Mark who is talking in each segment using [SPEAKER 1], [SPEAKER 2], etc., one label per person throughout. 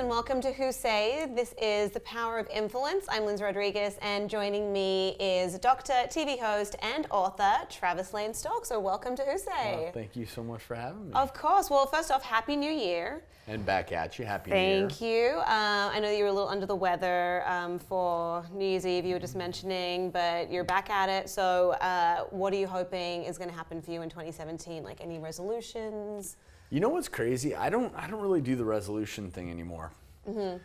[SPEAKER 1] and welcome to WHOSAY. This is The Power of Influence. I'm Lindsay Rodriguez, and joining me is Dr., TV host, and author Travis Lane Stork. So welcome to WHOSAY.
[SPEAKER 2] Well, thank you so much for having me.
[SPEAKER 1] Of course. Well, first off, Happy New Year.
[SPEAKER 2] And back at you. Happy New Year.
[SPEAKER 1] Thank you. I know you were a little under the weather for New Year's Eve, you were just mentioning, but you're back at it. So what are you hoping is going to happen for you in 2017? Like any resolutions?
[SPEAKER 2] You know what's crazy? I don't really do the resolution thing anymore.
[SPEAKER 1] Mm-hmm.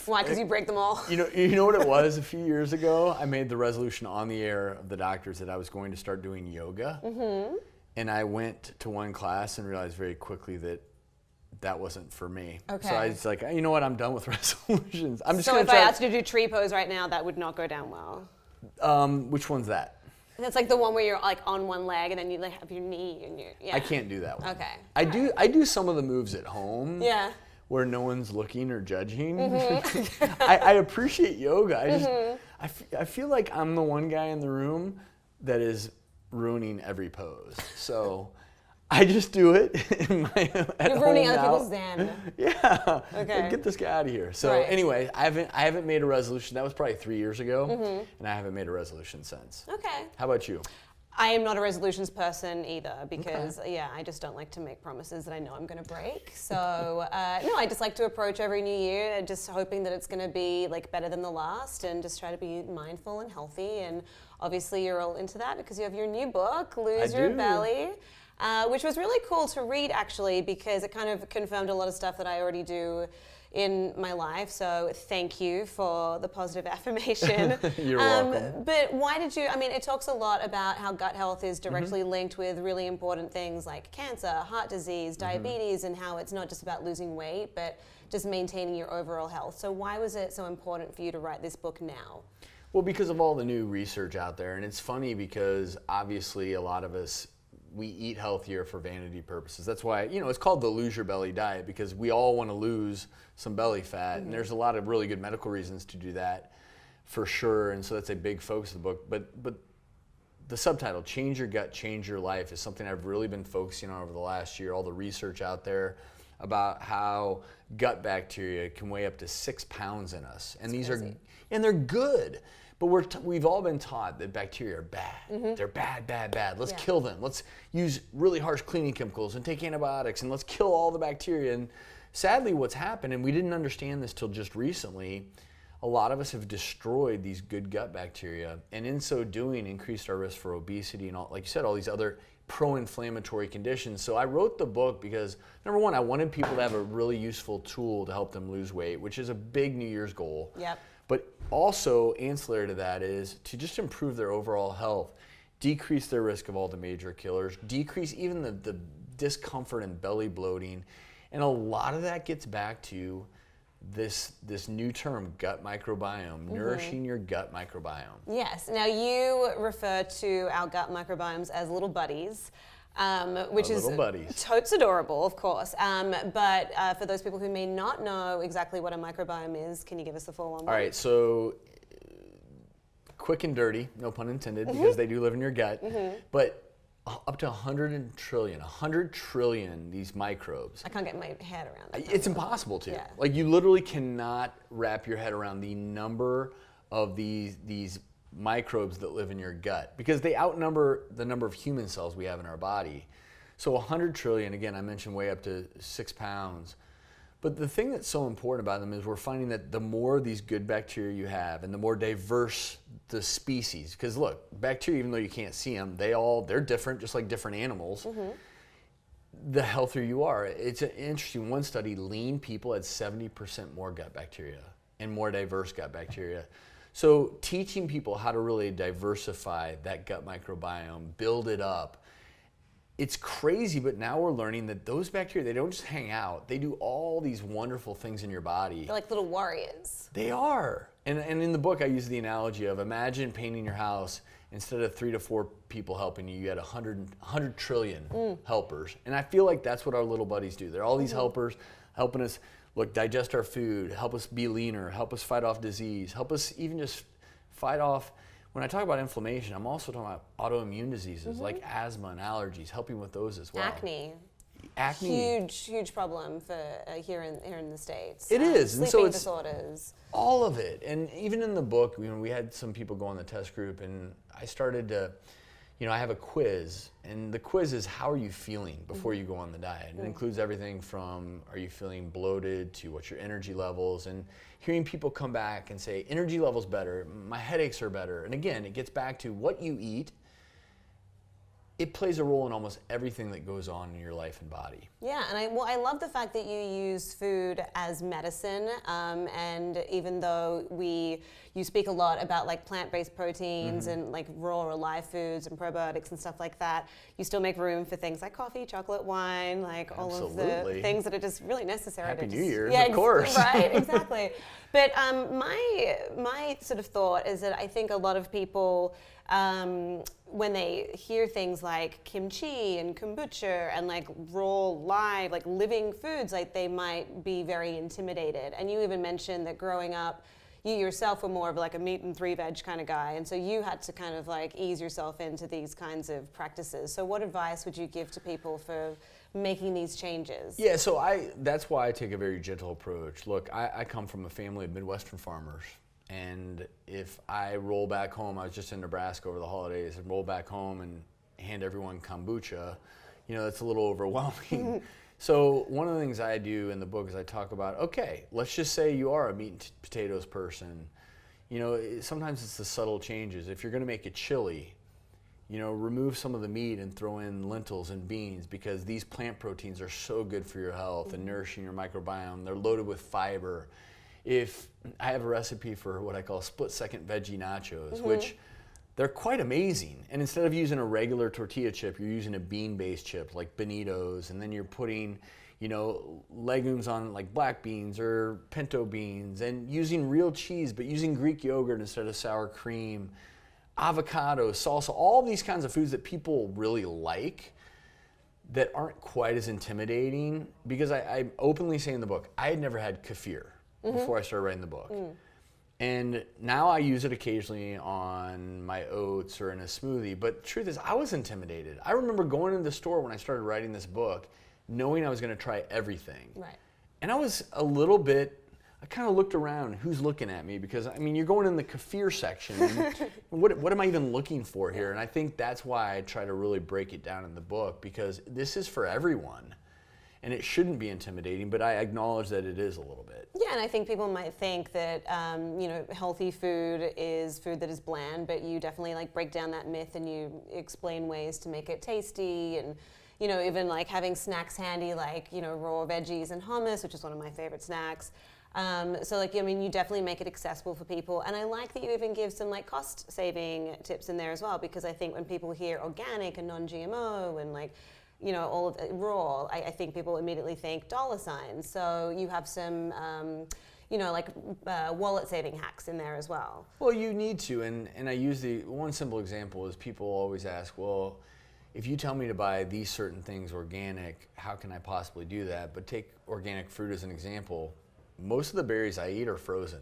[SPEAKER 1] Why? Because you break them all?
[SPEAKER 2] You know what it was a few years ago? I made the resolution on the air of the doctors that I was going to start doing yoga. Mm-hmm. And I went to one class and realized very quickly that wasn't for me. Okay. So I was like, you know what? I'm done with resolutions. I'm just
[SPEAKER 1] so if I asked you to do tree pose right now, that would not go down well.
[SPEAKER 2] Which one's that?
[SPEAKER 1] That's like the one where you're like on one leg and then you like have your knee and your
[SPEAKER 2] I can't do that one.
[SPEAKER 1] Okay.
[SPEAKER 2] I do some of the moves at home.
[SPEAKER 1] Yeah.
[SPEAKER 2] Where no one's looking or judging.
[SPEAKER 1] Mm-hmm.
[SPEAKER 2] I appreciate yoga.
[SPEAKER 1] Mm-hmm.
[SPEAKER 2] I feel like I'm the one guy in the room that is ruining every pose. So I just do it
[SPEAKER 1] You're ruining other people's zen.
[SPEAKER 2] Yeah.
[SPEAKER 1] Okay.
[SPEAKER 2] Like, get this guy out of here. So anyway, I haven't made a resolution. That was probably 3 years ago, and I haven't made a resolution since.
[SPEAKER 1] Okay.
[SPEAKER 2] How about you?
[SPEAKER 1] I am not a resolutions person either because, I just don't like to make promises that I know I'm going to break. So, no, I just like to approach every new year just hoping that it's going to be like better than the last and just try to be mindful and healthy. And obviously you're all into that because you have your new book, Lose Your Belly, which was really cool to read actually because it kind of confirmed a lot of stuff that I already do in my life, so thank you for the positive affirmation.
[SPEAKER 2] You're welcome.
[SPEAKER 1] But why did you, it talks a lot about how gut health is directly linked with really important things like cancer, heart disease, diabetes, and how it's not just about losing weight, but just maintaining your overall health. So why was it so important for you to write this book now?
[SPEAKER 2] Well, because of all the new research out there, and it's funny because obviously a lot of us, we eat healthier for vanity purposes. That's why, it's called the Lose Your Belly diet because we all want to lose some belly fat. And there's a lot of really good medical reasons to do that for sure. And so that's a big focus of the book. But the subtitle, Change Your Gut, Change Your Life, is something I've really been focusing on over the last year. All the research out there about how gut bacteria can weigh up to 6 pounds in us. And they're good. But we've all been taught that bacteria are bad. They're bad. Let's kill them. Let's use really harsh cleaning chemicals and take antibiotics and let's kill all the bacteria. And sadly what's happened, and we didn't understand this till just recently, a lot of us have destroyed these good gut bacteria and in so doing increased our risk for obesity and all, like you said, all these other pro-inflammatory conditions. So I wrote the book because, number one, I wanted people to have a really useful tool to help them lose weight, which is a big New Year's goal.
[SPEAKER 1] Yep.
[SPEAKER 2] But also ancillary to that is to just improve their overall health, decrease their risk of all the major killers, decrease even the discomfort and belly bloating. And a lot of that gets back to this new term, gut microbiome, nourishing your gut microbiome.
[SPEAKER 1] Yes. Now you refer to our gut microbiomes as little buddies. Which is totes adorable, of course. But for those people who may not know exactly what a microbiome is, can you give us the full one?
[SPEAKER 2] All right, so quick and dirty, no pun intended, because they do live in your gut. But up to 100 trillion these microbes.
[SPEAKER 1] I can't get my head around that.
[SPEAKER 2] It's impossible to.
[SPEAKER 1] Yeah.
[SPEAKER 2] Like you literally cannot wrap your head around the number of these microbes that live in your gut because they outnumber the number of human cells we have in our body. So 100 trillion, again, I mentioned weigh up to 6 pounds. But the thing that's so important about them is we're finding that the more of these good bacteria you have and the more diverse the species, because look, bacteria, even though you can't see them, they're different, just like different animals. The healthier you are. It's an interesting one study, lean people had 70% more gut bacteria and more diverse gut bacteria. So teaching people how to really diversify that gut microbiome, build it up, it's crazy, but now we're learning that those bacteria, they don't just hang out. They do all these wonderful things in your body.
[SPEAKER 1] They're like little warriors.
[SPEAKER 2] They are. And in the book, I use the analogy of imagine painting your house. Instead of 3 to 4 people helping you, you had 100 trillion helpers. And I feel like that's what our little buddies do. They're all these helpers helping us digest our food, help us be leaner, help us fight off disease, help us even just fight off. When I talk about inflammation, I'm also talking about autoimmune diseases like asthma and allergies, helping with those as well.
[SPEAKER 1] Acne.
[SPEAKER 2] acne.
[SPEAKER 1] Huge problem for here in the States.
[SPEAKER 2] It is, and so
[SPEAKER 1] sleeping
[SPEAKER 2] it's
[SPEAKER 1] disorders.
[SPEAKER 2] all of it. And even in the book, we had some people go on the test group, and I started to, I have a quiz, and the quiz is how are you feeling before you go on the diet. And it includes everything from are you feeling bloated to what's your energy levels, and hearing people come back and say energy levels better, my headaches are better. And again, it gets back to what you eat. It plays a role in almost everything that goes on in your life and body.
[SPEAKER 1] Yeah, and I love the fact that you use food as medicine, and even though you speak a lot about like plant-based proteins and like raw or live foods and probiotics and stuff like that, you still make room for things like coffee, chocolate, wine, like all of the things that are just really necessary.
[SPEAKER 2] Happy
[SPEAKER 1] to
[SPEAKER 2] New Year's,
[SPEAKER 1] yeah,
[SPEAKER 2] of course.
[SPEAKER 1] Right, exactly. But my sort of thought is that I think a lot of people, when they hear things like kimchi and kombucha and like raw, live, like living foods, like they might be very intimidated. And you even mentioned that growing up, you yourself were more of like a meat and 3 veg kind of guy, and so you had to kind of like ease yourself into these kinds of practices. So what advice would you give to people for making these changes?
[SPEAKER 2] Yeah, so that's why I take a very gentle approach. Look, I come from a family of Midwestern farmers. And if I roll back home, I was just in Nebraska over the holidays, and roll back home and hand everyone kombucha, that's a little overwhelming. So one of the things I do in the book is I talk about, okay, let's just say you are a meat and potatoes person. Sometimes it's the subtle changes. If you're going to make it chili, remove some of the meat and throw in lentils and beans, because these plant proteins are so good for your health and nourishing your microbiome. They're loaded with fiber. If I have a recipe for what I call split-second veggie nachos, which they're quite amazing. And instead of using a regular tortilla chip, you're using a bean-based chip like Bonitos, and then you're putting, legumes on like black beans or pinto beans, and using real cheese, but using Greek yogurt instead of sour cream, avocado, salsa, all these kinds of foods that people really like that aren't quite as intimidating. Because I openly say in the book, I had never had kefir before I started writing the book. And now I use it occasionally on my oats or in a smoothie. But the truth is, I was intimidated. I remember going into the store when I started writing this book, knowing I was going to try everything.
[SPEAKER 1] Right.
[SPEAKER 2] And I was a little bit, I kind of looked around, who's looking at me? Because, you're going in the kefir section. And what am I even looking for here? And I think that's why I try to really break it down in the book, because this is for everyone. And it shouldn't be intimidating, but I acknowledge that it is a little bit.
[SPEAKER 1] Yeah, and I think people might think that healthy food is food that is bland, but you definitely like break down that myth and you explain ways to make it tasty, and even like having snacks handy, like raw veggies and hummus, which is one of my favorite snacks. You definitely make it accessible for people, and I like that you even give some like cost saving tips in there as well, because I think when people hear organic and non-GMO and like all of it raw, I think people immediately think dollar signs. So you have some, wallet saving hacks in there as well.
[SPEAKER 2] Well, you need to, and I use one simple example is people always ask, well, if you tell me to buy these certain things organic, how can I possibly do that? But take organic fruit as an example. Most of the berries I eat are frozen.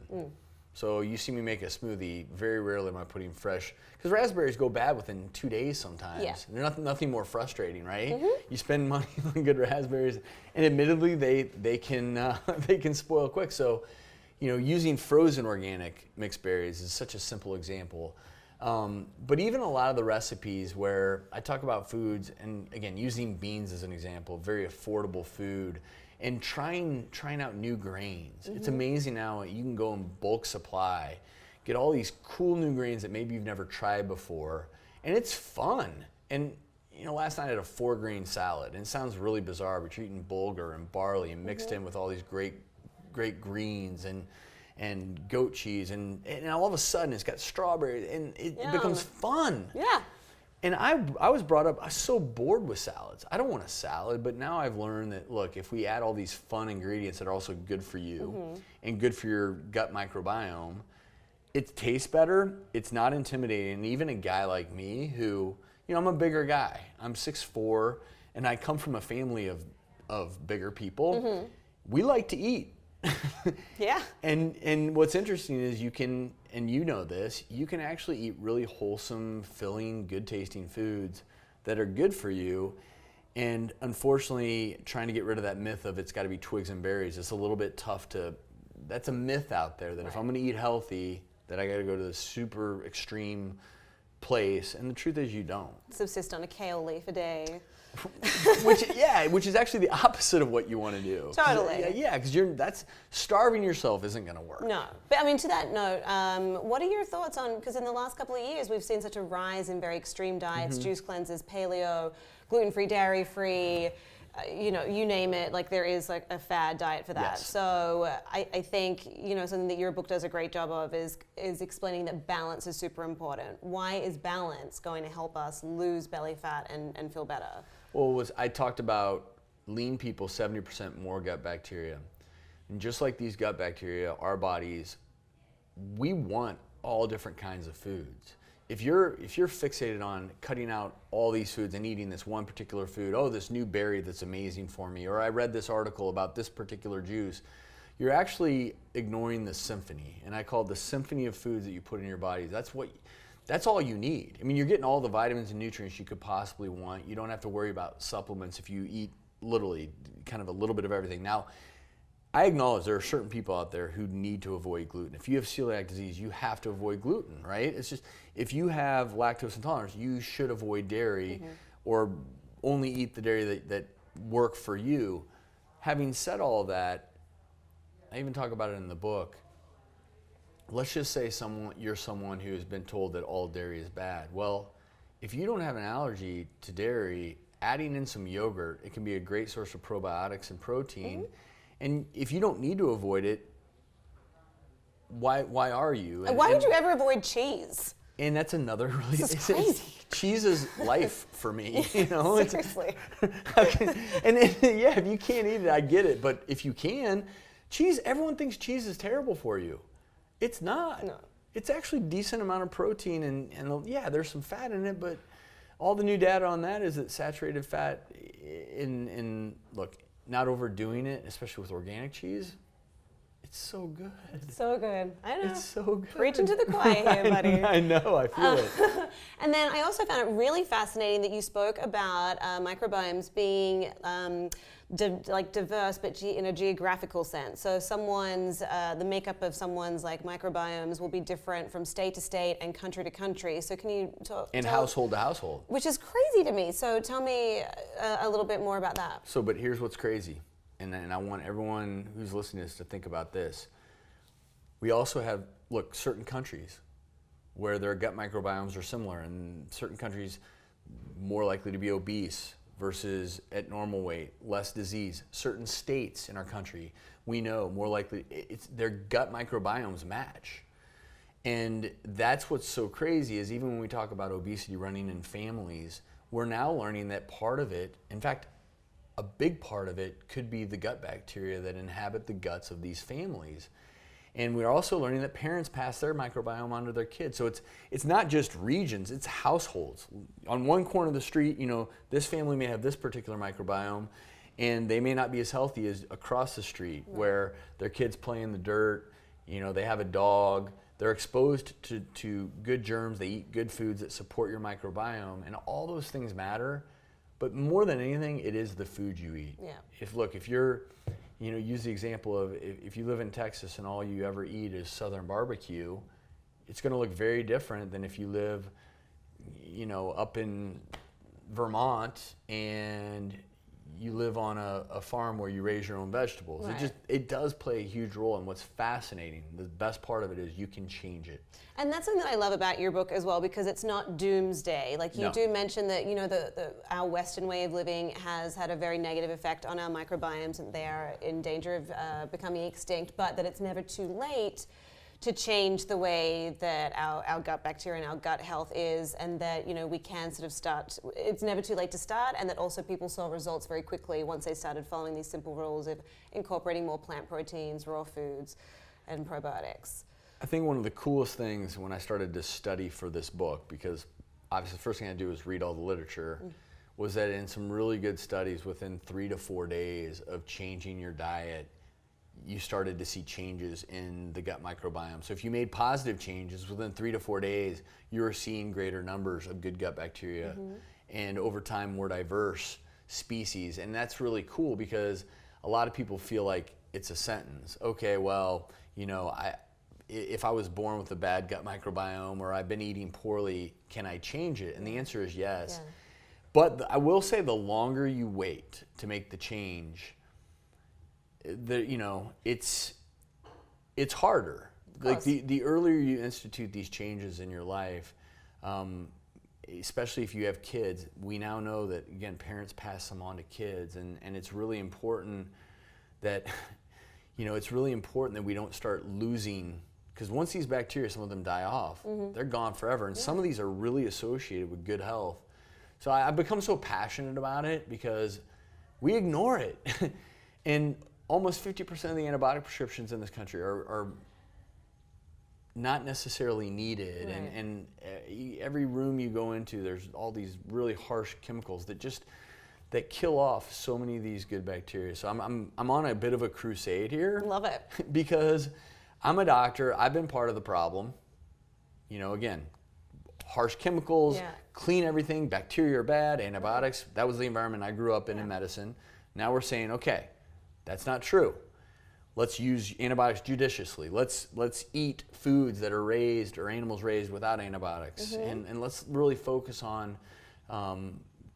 [SPEAKER 2] So you see me make a smoothie, very rarely am I putting fresh, because raspberries go bad within 2 days sometimes.
[SPEAKER 1] Yeah.
[SPEAKER 2] And they're nothing more frustrating, right? You spend money on good raspberries, and admittedly they can spoil quick. So, using frozen organic mixed berries is such a simple example. But even a lot of the recipes where I talk about foods, and again, using beans as an example, very affordable food, and trying out new grains. It's amazing now, you can go in bulk supply, get all these cool new grains that maybe you've never tried before, and it's fun. And last night I had a 4-grain salad, and it sounds really bizarre, but you're eating bulgur and barley and mixed in with all these great greens and goat cheese, and all of a sudden it's got strawberries, and it becomes fun.
[SPEAKER 1] Yeah.
[SPEAKER 2] And I was brought up, I was so bored with salads. I don't want a salad, but now I've learned that, look, if we add all these fun ingredients that are also good for you and good for your gut microbiome, it tastes better, it's not intimidating. And even a guy like me who, I'm a bigger guy. I'm 6'4", and I come from a family of bigger people. We like to eat.
[SPEAKER 1] Yeah.
[SPEAKER 2] And what's interesting is you can actually eat really wholesome, filling, good tasting foods that are good for you. And unfortunately, trying to get rid of that myth of it's got to be twigs and berries, it's a little bit tough to, that's a myth out there that if I'm going to eat healthy, that I got to go to the super extreme place. And the truth is you don't.
[SPEAKER 1] Subsist on a kale leaf a day.
[SPEAKER 2] which is actually the opposite of what you want to do.
[SPEAKER 1] Totally.
[SPEAKER 2] Yeah, because that's starving yourself isn't going to work.
[SPEAKER 1] No, but I mean, to that note, what are your thoughts on, because in the last couple of years we've seen such a rise in very extreme diets, juice cleanses, paleo, gluten-free, dairy-free, you name it, like there is like a fad diet for that.
[SPEAKER 2] Yes.
[SPEAKER 1] So I think, something that your book does a great job of is explaining that balance is super important. Why is balance going to help us lose belly fat and feel better?
[SPEAKER 2] Well, I talked about lean people, 70% more gut bacteria. And just like these gut bacteria, our bodies, we want all different kinds of foods. If you're fixated on cutting out all these foods and eating this one particular food, oh, this new berry that's amazing for me, or I read this article about this particular juice, you're actually ignoring the symphony. And I call it the symphony of foods that you put in your bodies. That's all you need. I mean, you're getting all the vitamins and nutrients you could possibly want. You don't have to worry about supplements if you eat literally kind of a little bit of everything. Now, I acknowledge there are certain people out there who need to avoid gluten. If you have celiac disease, you have to avoid gluten, right? It's just, if you have lactose intolerance, you should avoid dairy or only eat the dairy that work for you. Having said all of that, I even talk about it in the book. Let's just say you're someone who has been told that all dairy is bad. Well, if you don't have an allergy to dairy, adding in some yogurt, it can be a great source of probiotics and protein. And if you don't need to avoid it, why are you?
[SPEAKER 1] Why would you ever avoid cheese?
[SPEAKER 2] And that's another really,
[SPEAKER 1] This is crazy.
[SPEAKER 2] Cheese is life for me.
[SPEAKER 1] Seriously.
[SPEAKER 2] If you can't eat it, I get it. But if you can, cheese, everyone thinks cheese is terrible for you. It's not.
[SPEAKER 1] No.
[SPEAKER 2] It's actually a decent amount of protein, and yeah, there's some fat in it, but all the new data on that is that saturated fat, look, not overdoing it, especially with organic cheese, it's so good.
[SPEAKER 1] So good. I know.
[SPEAKER 2] It's so good.
[SPEAKER 1] Preaching to the choir here, buddy.
[SPEAKER 2] I know, I feel it.
[SPEAKER 1] And then I also found it really fascinating that you spoke about microbiomes being diverse, but in a geographical sense. So the makeup of someone's microbiomes will be different from state to state and country to country. So can you talk?
[SPEAKER 2] And household to household.
[SPEAKER 1] Which is crazy to me. So tell me a little bit more about that.
[SPEAKER 2] So, but here's what's crazy. And I want everyone who's listening to this to think about this. We also have, certain countries where their gut microbiomes are similar, and certain countries more likely to be obese versus at normal weight, less disease. Certain states in our country, we know more likely, their gut microbiomes match. And that's what's so crazy is even when we talk about obesity running in families, we're now learning that part of it, in fact, a big part of it could be the gut bacteria that inhabit the guts of these families. And we're also learning that parents pass their microbiome on to their kids. So it's not just regions, it's households. On one corner of the street, this family may have this particular microbiome, and they may not be as healthy as across the street where their kids play in the dirt, they have a dog, they're exposed to good germs, they eat good foods that support your microbiome, and all those things matter. But more than anything, it is the food you eat.
[SPEAKER 1] Yeah.
[SPEAKER 2] If you're, use the example of if you live in Texas and all you ever eat is Southern barbecue, it's going to look very different than if you live, up in Vermont and you live on a farm where you raise your own vegetables.
[SPEAKER 1] Right.
[SPEAKER 2] It does play a huge role. And what's fascinating, the best part of it is you can change it.
[SPEAKER 1] And that's something that I love about your book as well, because it's not doomsday. You do mention that, our Western way of living has had a very negative effect on our microbiomes, and they are in danger of becoming extinct, but that it's never too late to change the way that our gut bacteria and our gut health is, and that we can sort of start. It's never too late to start, and that also people saw results very quickly once they started following these simple rules of incorporating more plant proteins, raw foods, and probiotics.
[SPEAKER 2] I think one of the coolest things when I started to study for this book, because obviously the first thing I do is read all the literature, was that in some really good studies within 3 to 4 days of changing your diet, you started to see changes in the gut microbiome. So if you made positive changes within 3 to 4 days, you were seeing greater numbers of good gut bacteria, and over time more diverse species. And that's really cool because a lot of people feel like it's a sentence. Okay, well, you know, if I was born with a bad gut microbiome or I've been eating poorly, can I change it? And the answer is yes. Yeah. But I will say the longer you wait to make the change, you know, it's harder. Like the earlier you institute these changes in your life, especially if you have kids, we now know that, again, parents pass them on to kids, and it's really important that, you know, it's really important that we don't start losing, because once these bacteria, some of them die off, they're gone forever, and some of these are really associated with good health. So I've become so passionate about it because we ignore it. And almost 50% of the antibiotic prescriptions in this country are not necessarily needed. Right. And every room you go into, there's all these really harsh chemicals that kill off so many of these good bacteria. So I'm on a bit of a crusade here.
[SPEAKER 1] Love it.
[SPEAKER 2] Because I'm a doctor. I've been part of the problem. You know, again, harsh chemicals, clean everything, bacteria are bad, antibiotics. That was the environment I grew up in medicine. Now we're saying, okay, that's not true. Let's use antibiotics judiciously. Let's eat foods that are raised or animals raised without antibiotics. And let's really focus on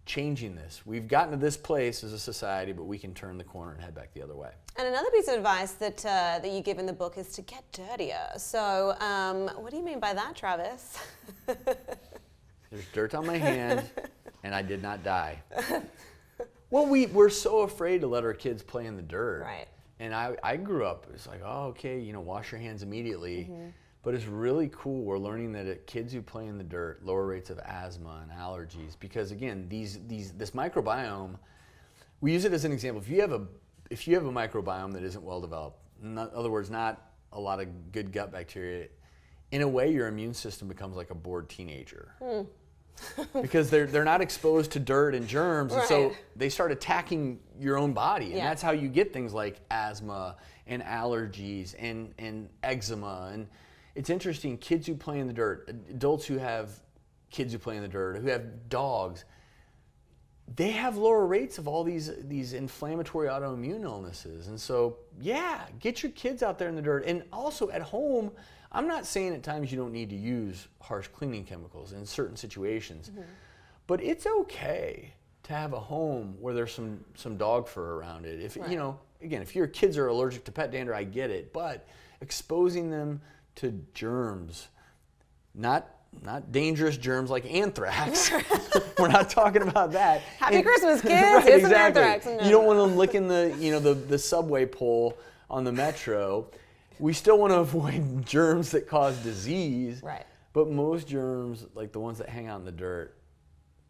[SPEAKER 2] changing this. We've gotten to this place as a society, but we can turn the corner and head back the other way.
[SPEAKER 1] And another piece of advice that you give in the book is to get dirtier. So what do you mean by that, Travis?
[SPEAKER 2] There's dirt on my hand, and I did not die. Well, we're so afraid to let our kids play in the dirt. Right. And I grew up, it's like, oh, okay, you know, wash your hands immediately. But it's really cool. We're learning that kids who play in the dirt, lower rates of asthma and allergies. Because again, this microbiome, we use it as an example. If you have a microbiome that isn't well developed, in other words, not a lot of good gut bacteria, in a way your immune system becomes like a bored teenager. Because they're not exposed to dirt and germs, and so they start attacking your own body, and that's how you get things like asthma and allergies and eczema. And it's interesting, kids who play in the dirt, adults who have kids who play in the dirt, who have dogs, they have lower rates of all these inflammatory autoimmune illnesses. And so, get your kids out there in the dirt. And also at home, I'm not saying at times you don't need to use harsh cleaning chemicals in certain situations, but it's okay to have a home where there's some dog fur around it. If you know, again, if your kids are allergic to pet dander, I get it, but exposing them to germs, not dangerous germs like anthrax. We're not talking about that.
[SPEAKER 1] Happy Christmas, kids! Here's some anthrax.
[SPEAKER 2] You don't want them licking the subway pole on the metro. We still want to avoid germs that cause disease. Right. But most germs, like the ones that hang out in the dirt,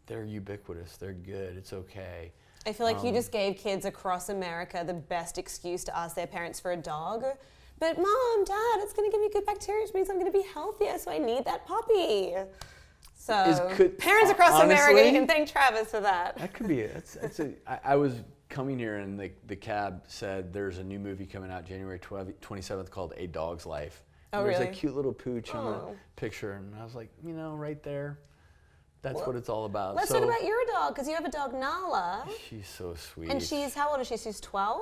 [SPEAKER 2] they're ubiquitous. They're good. It's okay.
[SPEAKER 1] I feel like you just gave kids across America the best excuse to ask their parents for a dog. But Mom, Dad, it's going to give me good bacteria, which means I'm going to be healthier, so I need that puppy. So parents across America, you can thank Travis for that.
[SPEAKER 2] That could be it. I was coming here and the cab said there's a new movie coming out January 27th called A Dog's Life.
[SPEAKER 1] Oh,
[SPEAKER 2] there's
[SPEAKER 1] really?
[SPEAKER 2] a cute little pooch on the picture, and I was like, you know, right there, that's what it's all about.
[SPEAKER 1] Let's talk about your dog, because you have a dog, Nala.
[SPEAKER 2] She's so sweet.
[SPEAKER 1] And how old is she? She's 12?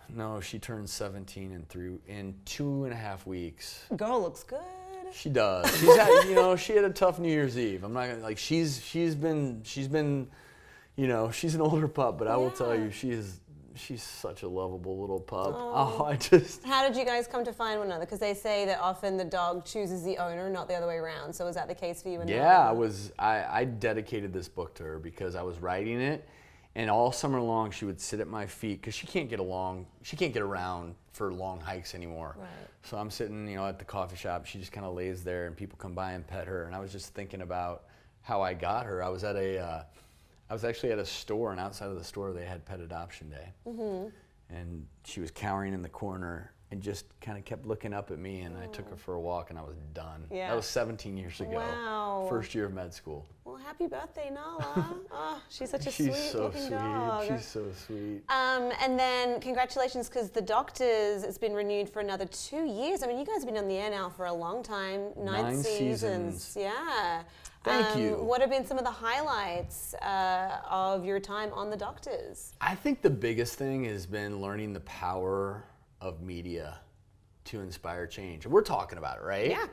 [SPEAKER 2] No, she turns 17 in 2.5 weeks.
[SPEAKER 1] Girl looks good.
[SPEAKER 2] She does. She's had, she had a tough New Year's Eve. I'm not gonna she's been, she's an older pup, but I will tell you, she's such a lovable little pup.
[SPEAKER 1] How did you guys come to find one another? Because they say that often the dog chooses the owner, not the other way around. So was that the case for you?
[SPEAKER 2] I dedicated this book to her because I was writing it. And all summer long, she would sit at my feet because she can't get around for long hikes anymore. Right. So I'm sitting, at the coffee shop. She just kind of lays there, and people come by and pet her. And I was just thinking about how I got her. I was actually at a store, and outside of the store, they had pet adoption day. And she was cowering in the corner, and just kind of kept looking up at me, and I took her for a walk, and I was done.
[SPEAKER 1] Yeah.
[SPEAKER 2] That was 17 years ago.
[SPEAKER 1] Wow.
[SPEAKER 2] First year of med school.
[SPEAKER 1] Well, happy birthday, Nala. Oh, she's such a
[SPEAKER 2] She's
[SPEAKER 1] sweet
[SPEAKER 2] so
[SPEAKER 1] looking
[SPEAKER 2] sweet.
[SPEAKER 1] dog.
[SPEAKER 2] She's so sweet.
[SPEAKER 1] And then congratulations, because The Doctors, it's been renewed for another 2 years. I mean, you guys have been on the air now for a long time. 9 seasons. Yeah.
[SPEAKER 2] Thank you.
[SPEAKER 1] What have been some of the highlights of your time on The Doctors?
[SPEAKER 2] I think the biggest thing has been learning the power of media to inspire change. We're talking about it, right?
[SPEAKER 1] Yeah.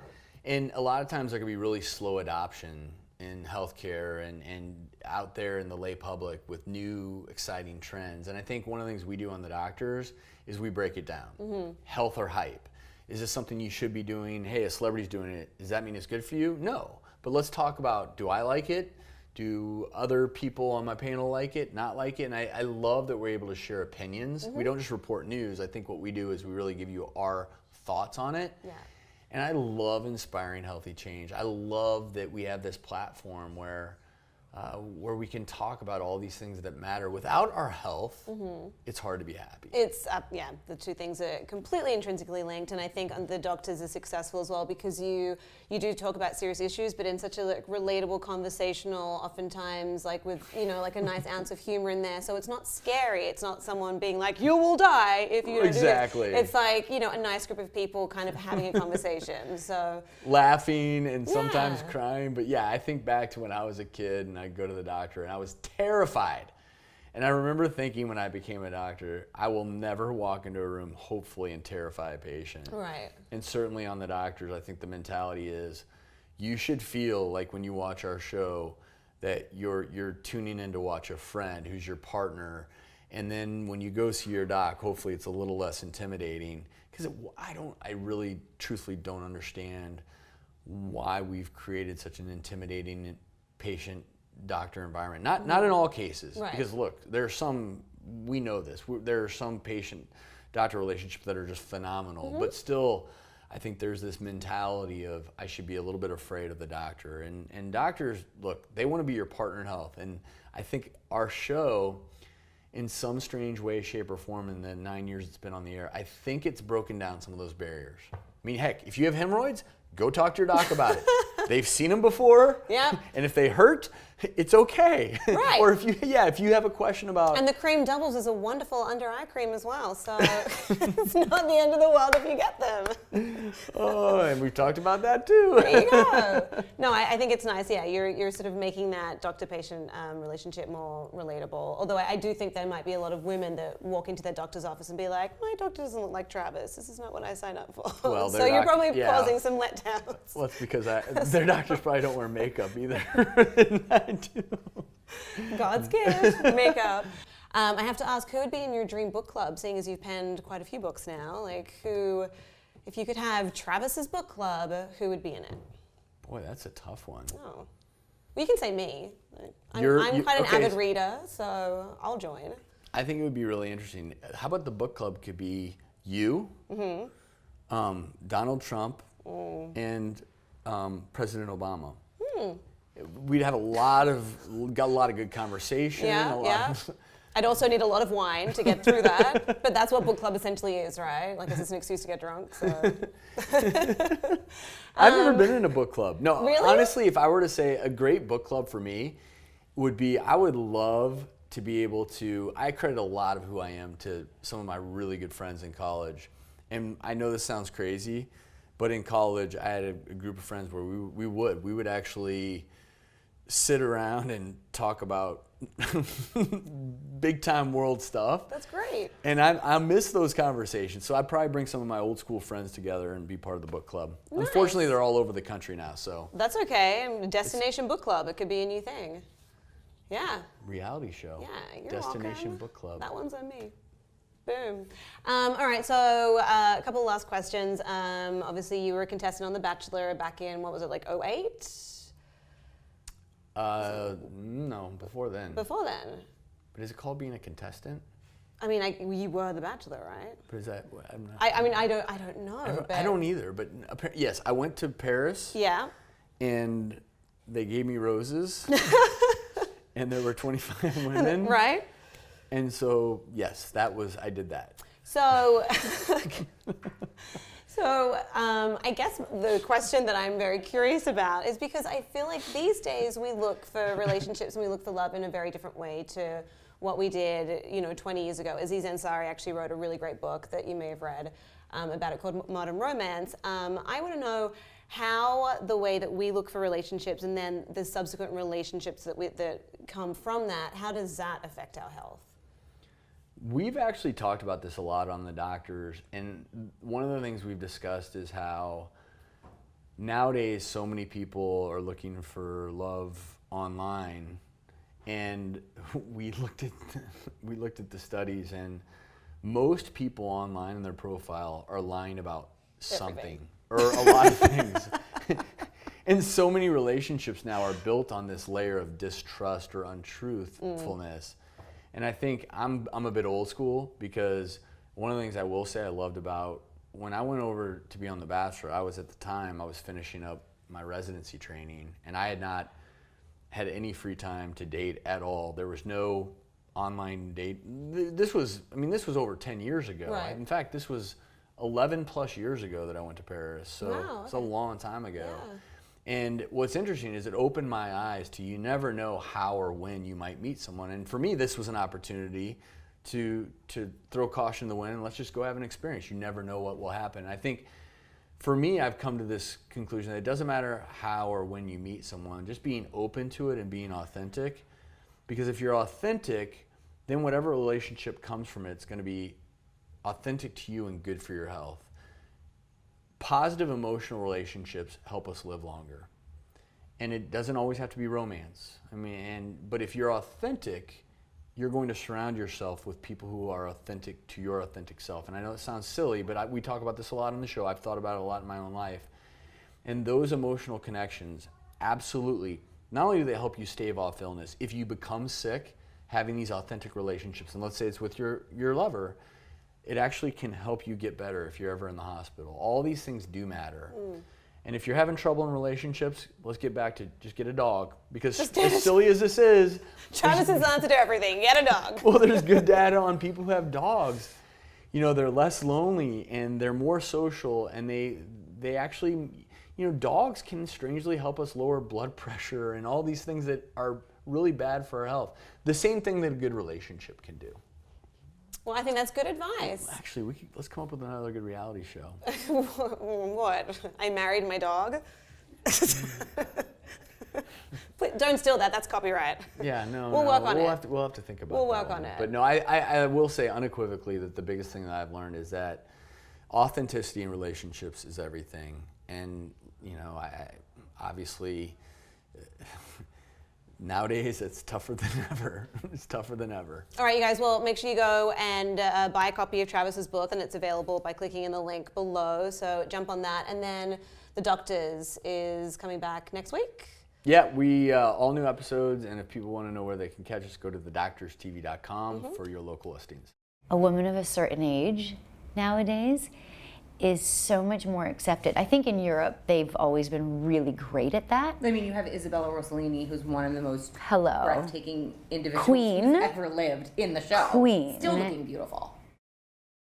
[SPEAKER 2] And a lot of times there can be really slow adoption in healthcare and out there in the lay public with new exciting trends. And I think one of the things we do on The Doctors is we break it down. Health or hype. Is this something you should be doing? Hey, a celebrity's doing it. Does that mean it's good for you? No. But let's talk about, do I like it? Do other people on my panel like it, not like it? And I love that we're able to share opinions. We don't just report news. I think what we do is we really give you our thoughts on it.
[SPEAKER 1] Yeah.
[SPEAKER 2] And I love inspiring healthy change. I love that we have this platform where we can talk about all these things that matter. Without our health, it's hard to be happy.
[SPEAKER 1] It's, the two things are completely intrinsically linked, and I think The Doctors is successful as well because you do talk about serious issues, but in such a relatable, conversational, oftentimes like with, like a nice ounce of humor in there, so it's not scary. It's not someone being like, you will die if you don't
[SPEAKER 2] Exactly.
[SPEAKER 1] do it. It's like, a nice group of people kind of having a conversation, so.
[SPEAKER 2] Laughing and sometimes
[SPEAKER 1] Yeah.
[SPEAKER 2] crying, but yeah, I think back to when I was a kid and I'd go to the doctor and I was terrified. And I remember thinking when I became a doctor, I will never walk into a room, hopefully, and terrify a patient.
[SPEAKER 1] Right.
[SPEAKER 2] And certainly on The Doctors, I think the mentality is you should feel like when you watch our show that you're tuning in to watch a friend who's your partner. And then when you go see your doc, hopefully it's a little less intimidating. Because I really truthfully don't understand why we've created such an intimidating patient-doctor environment. Not in all cases,
[SPEAKER 1] Right.
[SPEAKER 2] because look, there are some, we know this, there are some patient-doctor relationships that are just phenomenal, but still, I think there's this mentality of I should be a little bit afraid of the doctor. And doctors, look, they want to be your partner in health. And I think our show, in some strange way, shape, or form in the 9 years it's been on the air, I think it's broken down some of those barriers. I mean, heck, if you have hemorrhoids, go talk to your doc about it. They've seen them before.
[SPEAKER 1] Yeah.
[SPEAKER 2] And if they hurt, it's okay.
[SPEAKER 1] Right.
[SPEAKER 2] Or if you have a question about.
[SPEAKER 1] And the cream doubles is a wonderful under-eye cream as well, so it's not the end of the world if you get them.
[SPEAKER 2] Oh, and we've talked about that too.
[SPEAKER 1] There you go. No, I think it's nice. Yeah, you're sort of making that doctor-patient relationship more relatable. Although I do think there might be a lot of women that walk into their doctor's office and be like, my doctor doesn't look like Travis. This is not what I signed up for.
[SPEAKER 2] Well,
[SPEAKER 1] so you're probably
[SPEAKER 2] yeah.
[SPEAKER 1] causing some letdowns.
[SPEAKER 2] Well, that's because their doctors probably don't wear makeup either. And I do.
[SPEAKER 1] God's gift, makeup. I have to ask, who would be in your dream book club, seeing as you've penned quite a few books now? Like, who, if you could have Travis's book club, who would be in it?
[SPEAKER 2] Boy, that's a tough one.
[SPEAKER 1] Oh. Well, you can say me. I'm quite an
[SPEAKER 2] okay.
[SPEAKER 1] avid reader, so I'll join.
[SPEAKER 2] I think it would be really interesting. How about the book club could be you, Donald Trump, and President Obama. We'd have a lot of good conversation.
[SPEAKER 1] Yeah. I'd also need a lot of wine to get through that, but that's what book club essentially is, right? Like, this is an excuse to get drunk, so.
[SPEAKER 2] I've never been in a book club. No,
[SPEAKER 1] really?
[SPEAKER 2] Honestly, if I were to say a great book club for me would be, I would love to be able to, I credit a lot of who I am to some of my really good friends in college. And I know this sounds crazy, but in college, I had a group of friends where we would actually sit around and talk about big time world stuff.
[SPEAKER 1] That's great.
[SPEAKER 2] And I miss those conversations. So I'd probably bring some of my old school friends together and be part of the book club.
[SPEAKER 1] Nice.
[SPEAKER 2] Unfortunately, they're all over the country now, so.
[SPEAKER 1] That's okay. Destination book club, it could be a new thing. Yeah.
[SPEAKER 2] Reality show.
[SPEAKER 1] Yeah, you're
[SPEAKER 2] Destination
[SPEAKER 1] welcome.
[SPEAKER 2] book club.
[SPEAKER 1] That one's on me. Boom. All right, so a couple of last questions. Obviously, you were a contestant on The Bachelor back in, what was it, like 2008?
[SPEAKER 2] No, before then.
[SPEAKER 1] Before then?
[SPEAKER 2] But is it called being a contestant?
[SPEAKER 1] I mean, you were The Bachelor, right?
[SPEAKER 2] But is that? I'm not,
[SPEAKER 1] I don't know.
[SPEAKER 2] I don't either. But yes, I went to Paris.
[SPEAKER 1] Yeah.
[SPEAKER 2] And they gave me roses. And there were 25 women.
[SPEAKER 1] Right.
[SPEAKER 2] And so yes, I did that.
[SPEAKER 1] So, I guess the question that I'm very curious about is because I feel like these days we look for relationships and we look for love in a very different way to what we did, 20 years ago. Aziz Ansari actually wrote a really great book that you may have read about it called Modern Romance. I want to know how the way that we look for relationships and then the subsequent relationships that come from that, how does that affect our health?
[SPEAKER 2] We've actually talked about this a lot on The Doctors, and one of the things we've discussed is how nowadays so many people are looking for love online, and we looked at the studies, and most people online in their profile are lying about something or a lot of things. And so many relationships now are built on this layer of distrust or untruthfulness. And I think I'm a bit old school, because one of the things I will say I loved about when I went over to be on The Bachelor, I was finishing up my residency training, and I had not had any free time to date at all. There was no online date. This was over 10 years ago.
[SPEAKER 1] Right.
[SPEAKER 2] In fact, this was 11 plus years ago that I went to Paris. So
[SPEAKER 1] wow, okay.
[SPEAKER 2] It's a long time ago.
[SPEAKER 1] Yeah.
[SPEAKER 2] And what's interesting is it opened my eyes to you never know how or when you might meet someone. And for me, this was an opportunity to throw caution to the wind and let's just go have an experience. You never know what will happen. And I think for me, I've come to this conclusion that it doesn't matter how or when you meet someone, just being open to it and being authentic. Because if you're authentic, then whatever relationship comes from it, it's going to be authentic to you and good for your health. Positive emotional relationships help us live longer. And it doesn't always have to be romance. But if you're authentic, you're going to surround yourself with people who are authentic to your authentic self. And I know it sounds silly, but we talk about this a lot on the show. I've thought about it a lot in my own life. And those emotional connections, absolutely, not only do they help you stave off illness, if you become sick, having these authentic relationships, and let's say it's with your lover, it actually can help you get better if you're ever in the hospital. All these things do matter. And if you're having trouble in relationships, let's get back to just get a dog. Because as silly as this is,
[SPEAKER 1] Travis's answer to everything, get a dog.
[SPEAKER 2] Well, there's good data on people who have dogs. They're less lonely and they're more social, and they actually, dogs can strangely help us lower blood pressure and all these things that are really bad for our health. The same thing that a good relationship can do.
[SPEAKER 1] Well, I think that's good advice.
[SPEAKER 2] Actually, let's come up with another good reality show.
[SPEAKER 1] What? I married my dog? Don't steal that. That's copyright.
[SPEAKER 2] Yeah, no.
[SPEAKER 1] We'll work on it.
[SPEAKER 2] We'll have to think about.
[SPEAKER 1] We'll work on it.
[SPEAKER 2] But no, I will say unequivocally that the biggest thing that I've learned is that authenticity in relationships is everything. And I obviously. Nowadays, it's tougher than ever. It's tougher than ever.
[SPEAKER 1] All right, you guys, well, make sure you go and buy a copy of Travis's book, and it's available by clicking in the link below, so jump on that. And then The Doctors is coming back next week.
[SPEAKER 2] Yeah, we all new episodes, and if people want to know where they can catch us, go to thedoctorstv.com for your local listings.
[SPEAKER 3] A woman of a certain age nowadays is so much more accepted. I think in Europe, they've always been really great at that.
[SPEAKER 4] I mean, you have Isabella Rossellini, who's one of the most
[SPEAKER 3] Hello.
[SPEAKER 4] breathtaking individuals
[SPEAKER 3] Queen.
[SPEAKER 4] who's ever lived in the show.
[SPEAKER 3] Queen.
[SPEAKER 4] Still looking beautiful.